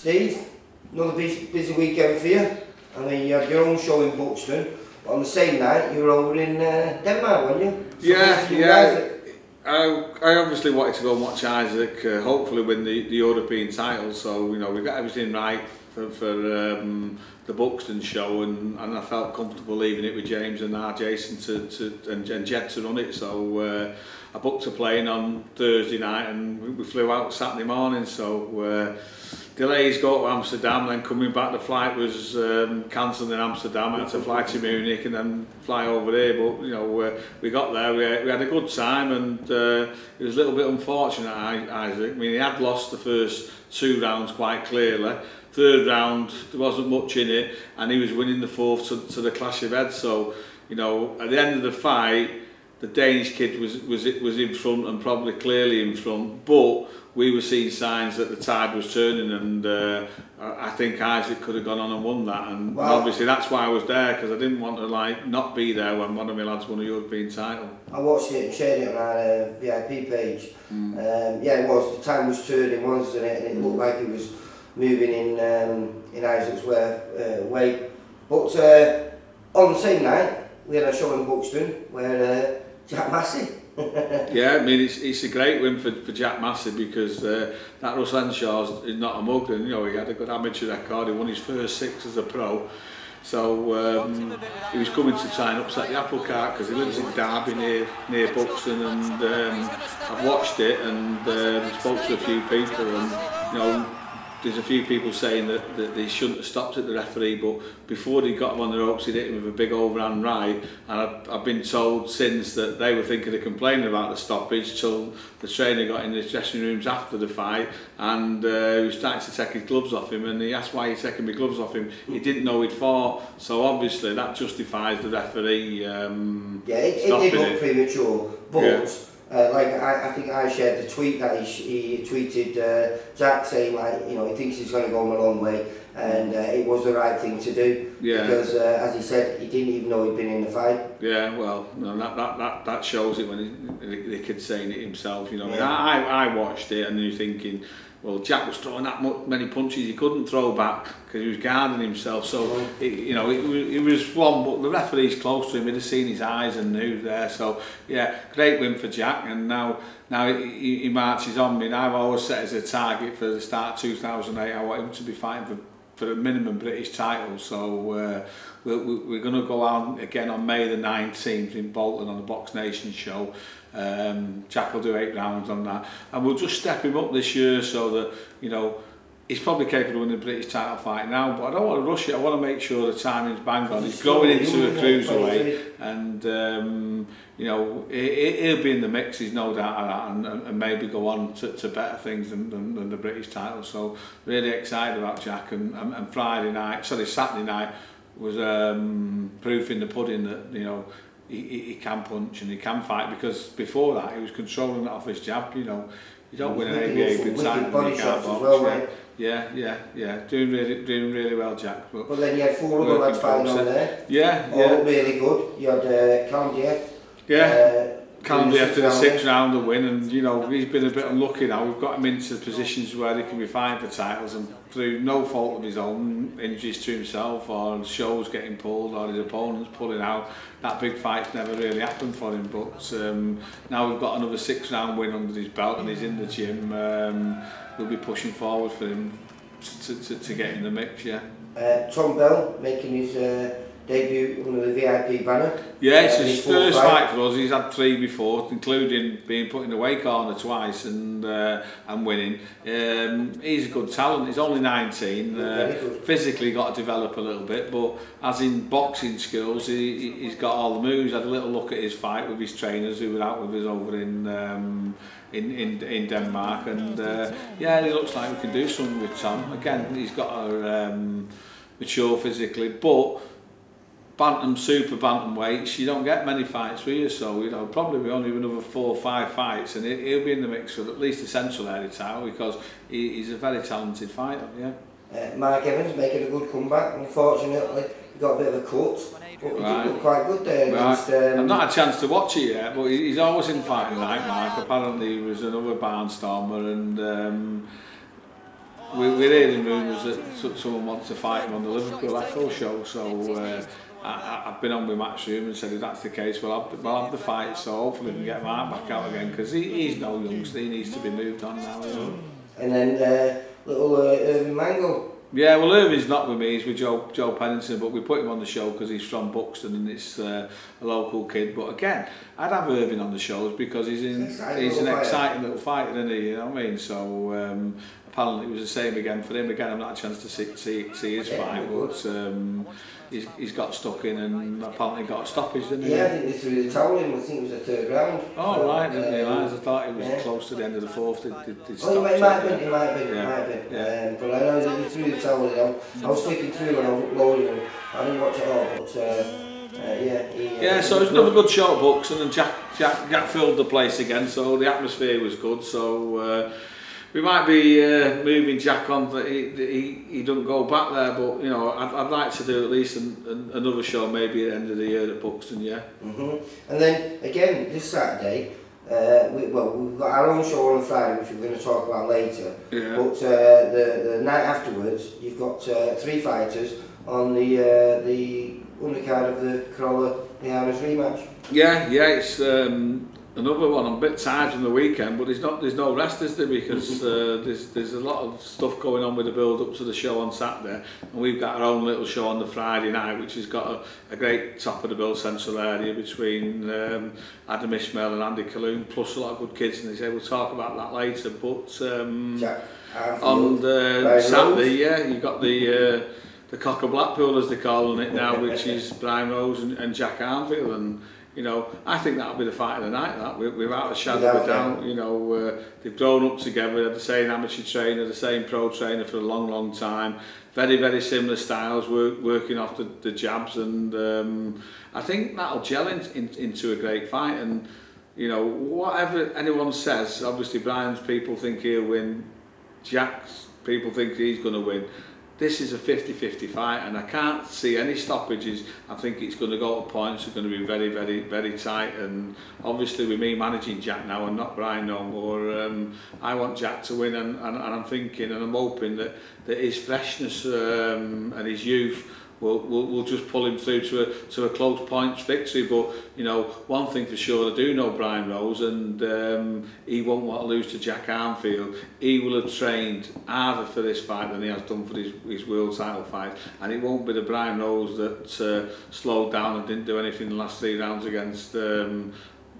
Steve, another busy weekend for you. I mean, you had your own show in Buxton, but on the same night you were over in Denmark, weren't you? Yeah. I obviously wanted to go and watch Isaac hopefully win the European title, so you know we got everything right for the Buxton show, and I felt comfortable leaving it with James and Jason and Jed to run it. So I booked a plane on Thursday night and we flew out Saturday morning. So delays go to Amsterdam, then coming back the flight was cancelled in Amsterdam. I had to fly to Munich and then fly over there. But you know we got there, we had a good time, and it was a little bit unfortunate, Isaac. I mean, he had lost the first 2 rounds quite clearly. Third round there wasn't much in it, and he was winning the fourth to the clash of heads. So you know at the end of the fight the Danish kid was in front, and probably clearly in front, but we were seeing signs that the tide was turning, and I think Isaac could have gone on and won that, and obviously that's why I was there, because I didn't want to like not be there when one of my lads won a European title. I watched it and shared it on our VIP page. Yeah, it was. The time was turning, wasn't it? And it looked like it was moving in Isaac's way. But on the same night, we had a show in Buxton where Jack Massey. Yeah, I mean it's a great win for Jack Massey, because that Russ Henshaw is not a mug, and you know he had a good amateur record. He won his first 6 as a pro. So he was coming to try and upset the apple cart, because he lives in Derby near Buxton, and I've watched it and spoke to a few people, and you know there's a few people saying that they shouldn't have stopped at the referee, but before he got him on the ropes, he hit him with a big overhand right, and I've been told since that they were thinking of complaining about the stoppage till the trainer got in the dressing rooms after the fight, and he was starting to take his gloves off him, and he asked why he's taking my gloves off him. He didn't know he'd fought, so obviously that justifies the referee yeah, it did look premature, but yeah. Like I think I shared the tweet that he tweeted Jack saying, like, you know, he thinks he's going to go a long way, and it was the right thing to do, because as he said, he didn't even know he'd been in the fight. Yeah, well, no, that shows it when the kid's saying it himself, you know. Yeah. I watched it and you're thinking, well, Jack was throwing that many punches he couldn't throw back because he was guarding himself. So, you know, it was one, but the referee's close to him, he'd have seen his eyes and knew there. So, yeah, great win for Jack. And now he marches on me. And I've always set as a target for the start of 2008, I want him to be fighting for a minimum British title. So, we're going to go on again on May the 19th in Bolton on the Box Nation show. Jack will do 8 rounds on that, and we'll just step him up this year so that, you know, he's probably capable of winning the British title fight now, but I don't want to rush it. I want to make sure the timing's bang on. He's growing into a cruiserweight, and you know, he'll be in the mix, there's no doubt of that, and maybe go on to better things than the British title. So really excited about Jack, and Saturday night was proof in the pudding that, you know, he can punch and he can fight, because before that he was controlling it off his jab. You know, you don't win an ABA good title and you can't box. Well, right? Yeah, doing really well, Jack. But then you had 4 other lads fighting on there. Yeah. Really good. You had Calendar. Calendar after the 6th round of win, and you know he's been a bit unlucky now. We've got him into positions where he can be fighting for titles, and through no fault of his own, injuries to himself or shows getting pulled or his opponents pulling out, that big fight's never really happened for him. But now we've got another 6th round win under his belt and he's in the gym. We'll be pushing forward for him to get in the mix. Yeah. Tom Bell making his debut under the VIP banner. Yeah, it's his first fight for us. He's had 3 before, including being put in the weight corner twice and winning. He's a good talent. He's only 19. Physically got to develop a little bit, but as in boxing skills, he's got all the moves. I had a little look at his fight with his trainers who were out with us over in Denmark, and yeah, he looks like we can do something with Tom. Again, he's got to mature physically, but super bantamweights, you don't get many fights with you, so you know probably only another 4 or 5 fights, and he'll be in the mix for at least the central area title, because he's a very talented fighter. Yeah. Mark Evans making a good comeback. Unfortunately, he got a bit of a cut, but he did look quite good there. Right. I've not had a chance to watch it yet, but he's always in fighting like Mark. Apparently, he was another barnstormer, and we're hearing rumours that someone wants to fight him on the Liverpool Echo show, so I've been on with Matchroom and said if that's the case, we'll have the fight, so hopefully we can get Mark back out again, because he's no youngster, he needs to be moved on now. You know. And then little Irving Mango. Yeah, well, Irving's not with me, he's with Joe Pennington, but we put him on the show because he's from Buxton and it's a local kid. But again, I'd have Irving on the shows because he's an exciting little fighter, isn't he? You know what I mean? So apparently it was the same again for him. Again, I've not had a chance to see his fight, but he's got stuck in and apparently got a stoppage, didn't he? Yeah, I think they threw the towel in. I think it was the third round. Oh right, didn't realise. I thought it was close to the end of the fourth. It might have been. But I know that they threw the towel in. I was flicking through when I was uploading them. I didn't watch it all, but so it was another good show at Buxton, and Jack filled the place again, so the atmosphere was good. So we might be moving Jack on that he doesn't go back there, but you know I'd like to do at least another show maybe at the end of the year at Buxton, yeah. And then again this Saturday, we've got our own show on Friday, which we're going to talk about later. Yeah. But the night afterwards, you've got 3 fighters on the undercard of the Crolla Linares rematch. Yeah, it's another one. I'm a bit tired from the weekend, but there's no rest, is there? Because there's a lot of stuff going on with the build up to the show on Saturday, and we've got our own little show on the Friday night, which has got a great top of the bill central area between Adam Ishmael and Andy Calhoun, plus a lot of good kids, and they say we'll talk about that later. But on Saturday, you've got the Cock of Blackpool, as they're calling it now, which is Brian Rose and Jack Armfield, and you know, I think that'll be the fight of the night, that, without a shadow of a doubt. You know, they've grown up together, they're the same amateur trainer, the same pro trainer for a long time, very, very similar styles, working off the jabs, and I think that'll gel into a great fight. And, you know, whatever anyone says, obviously Brian's people think he'll win, Jack's people think he's going to win. This is a 50-50 fight, and I can't see any stoppages. I think it's going to go to points. It's going to be very, very, very tight. And obviously, with me managing Jack now and not Brian no more, I want Jack to win. And I'm thinking and I'm hoping that his freshness and his youth will just pull him through to a close points victory. But you know, one thing for sure, I do know Brian Rose, and he won't want to lose to Jack Armfield. He will have trained harder for this fight than he has done for his world title fight, and it won't be the Brian Rose that slowed down and didn't do anything in the last 3 rounds against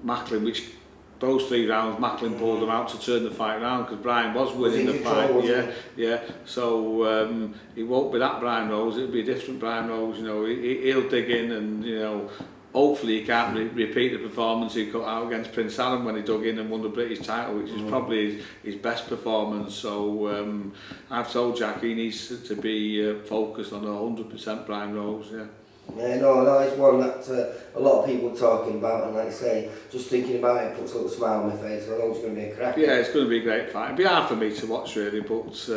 Macklin, which those 3 rounds Macklin pulled them out to turn the fight round, because Brian was winning the fight. Yeah. So it won't be that Brian Rose. It'll be a different Brian Rose. You know, he'll dig in, and you know, hopefully he can't repeat the performance he got out against Prince Adam when he dug in and won the British title, which is probably his best performance. So I've told Jack he needs to be focused on 100% Brian Rose. Yeah. Yeah, no, it's one that a lot of people are talking about, and like I say, just thinking about it puts a little smile on my face. I know it's going to be a crack. Yeah, it's going to be a great fight. It'll be hard for me to watch really, but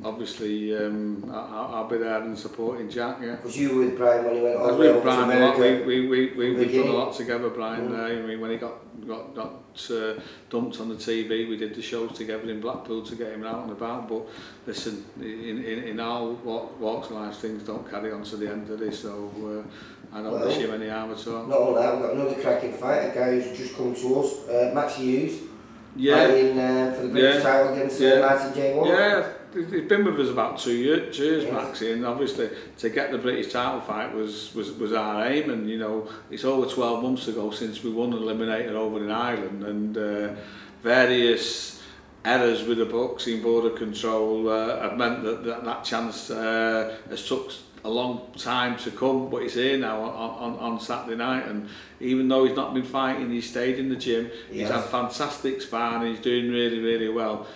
obviously I'll be there and supporting Jack. Yeah. Because you were with Brian when he went all the way over to America. We've done a lot together, Brian. I mean, when he got dumped on the TV, we did the shows together in Blackpool to get him out and about. But listen, in all walks of life, things don't carry on to the end of this, so I don't wish him any harm at all. Not only that, we've got another cracking fight, a guy who's just come to us, Massey fighting for the British title against Martin J. Wall. Yeah, he's been with us about 2 years, Maxie, and obviously to get the British title fight was our aim, and you know, it's over 12 months ago since we won an eliminator over in Ireland, and various errors with the boxing board of control have meant that chance has took a long time to come, but he's here now on Saturday night, and even though he's not been fighting, he's stayed in the gym. He's had fantastic sparring, he's doing really well.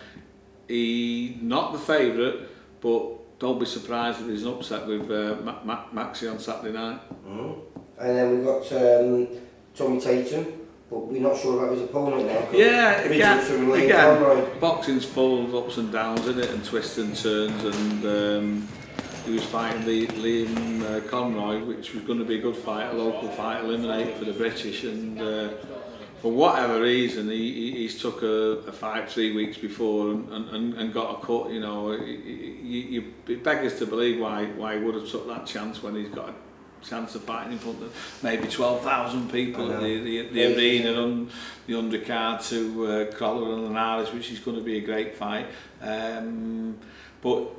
He's not the favourite, but don't be surprised if there's an upset with Maxey on Saturday night. And then we've got Tommy Tatum, but we're not sure about his opponent now. Yeah, again, boxing's full of ups and downs, isn't it, and twists and turns, and he was fighting Liam Conroy, which was going to be a good fight, a local fight, eliminated for the British, and for whatever reason, he's took a fight 3 weeks before and got a cut. You know, it beggars to believe why he would have took that chance when he's got a chance of fighting in front of maybe 12,000 people at the arena and the undercard to Crolla and Linares, which is going to be a great fight. But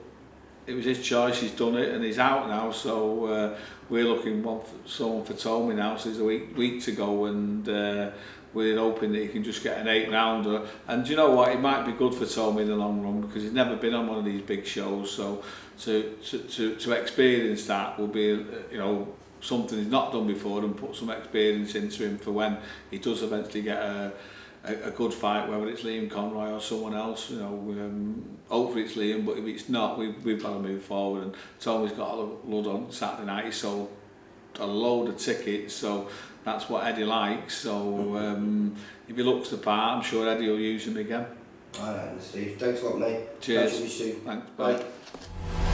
it was his choice, he's done it and he's out now, so we're looking someone for Tommy now, so there's a week to go, and we're hoping that he can just get an 8-rounder. And do you know what, it might be good for Tommy in the long run, because he's never been on one of these big shows, so to experience that will be, you know, something he's not done before, and put some experience into him for when he does eventually get a good fight, whether it's Liam Conroy or someone else. You know, hopefully it's Liam, but if it's not, we've got to move forward. And Tommy's got a load on Saturday night. He sold a load of tickets, so that's what Eddie likes. So if he looks the part, I'm sure Eddie will use him again. All right, Steve. Thanks a lot, mate. Cheers. Catch you soon. Thanks. Bye.